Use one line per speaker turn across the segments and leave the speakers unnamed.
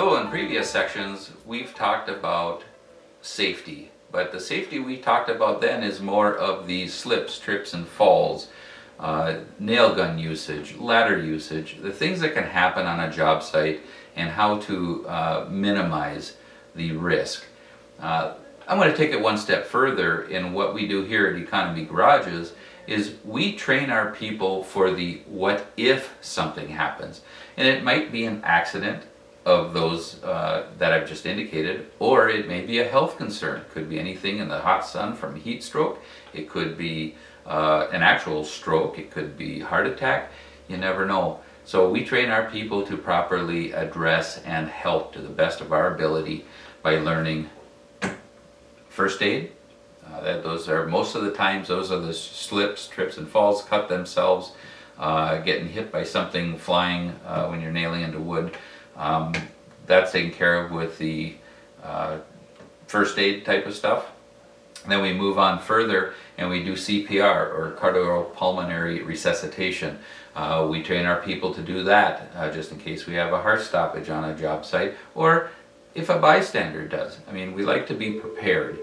So in previous sections we've talked about safety, but the safety we talked about then is more of the slips, trips and falls, nail gun usage, ladder usage, the things that can happen on a job site and how to minimize the risk. I'm going to take it one step further in what we do here at Economy Garages is we train our people for the what if something happens. And it might be an accident of those that I've just indicated, or it may be a health concern. It could be anything in the hot sun from heat stroke. It could be an actual stroke. It could be heart attack. You never know. So we train our people to properly address and help to the best of our ability by learning first aid. Those are most of the times those are the slips, trips and falls, cut themselves, getting hit by something flying when you're nailing into wood. That's taken care of with the first aid type of stuff. And then we move on further and we do CPR, or cardiopulmonary resuscitation. We train our people to do that just in case we have a heart stoppage on a job site, or if a bystander does. I mean, we like to be prepared.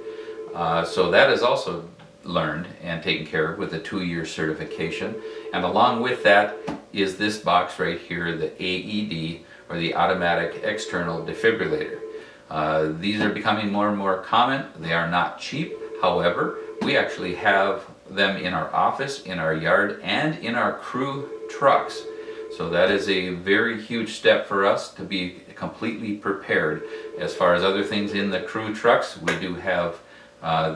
So that is also learned and taken care of with a 2-year certification. And along with that is this box right here, the AED, or the automatic external defibrillator. These are becoming more and more common. They are not cheap. However, we actually have them in our office, in our yard, and in our crew trucks. So that is a very huge step for us to be completely prepared. As far as other things in the crew trucks, we do have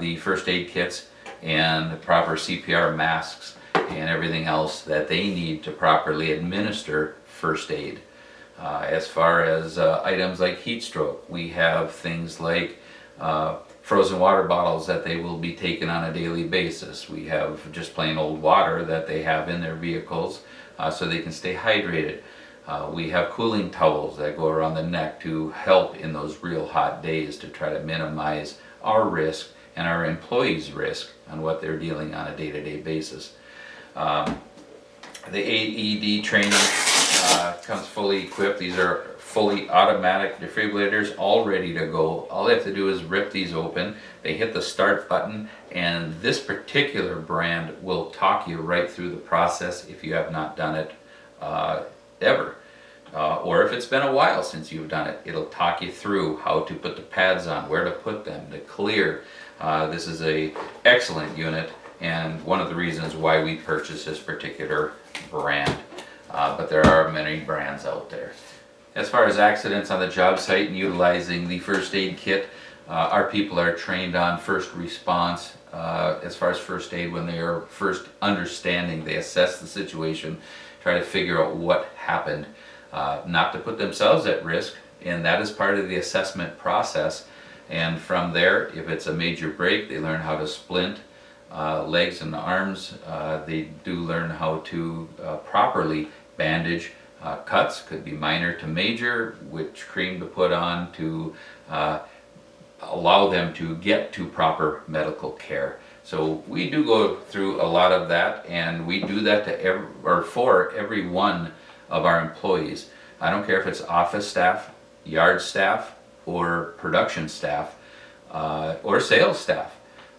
the first aid kits and proper CPR masks and everything else that they need to properly administer first aid. As far as items like heat stroke, we have things like frozen water bottles that they will be taking on a daily basis. We have just plain old water that they have in their vehicles so they can stay hydrated. We have cooling towels that go around the neck to help in those real hot days to try to minimize our risk and our employees' risk on what they're dealing on a day-to-day basis. The AED training comes fully equipped. These are fully automatic defibrillators, all ready to go. All they have to do is rip these open. They hit the start button, and this particular brand will talk you right through the process if you have not done it ever. Or if it's been a while since you've done it, it'll talk you through how to put the pads on, where to put them, to clear. This is an excellent unit and one of the reasons why we purchased this particular brand. But there are many brands out there. As far as accidents on the job site and utilizing the first aid kit, our people are trained on first response. As far as first aid, when they are first understanding, they assess the situation, try to figure out what happened, not to put themselves at risk, and that is part of the assessment process. And from there, if it's a major break, they learn how to splint legs and arms. They do learn how to properly bandage cuts, could be minor to major, which cream to put on to allow them to get to proper medical care. So we do go through a lot of that, and we do that to for every one of our employees. I don't care if it's office staff, yard staff, or production staff, or sales staff.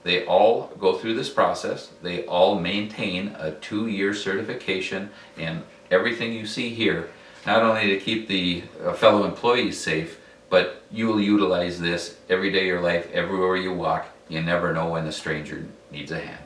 They all go through this process. They all maintain a 2-year certification, and everything you see here, not only to keep the fellow employees safe, but you will utilize this every day of your life, everywhere you walk. You never know when a stranger needs a hand.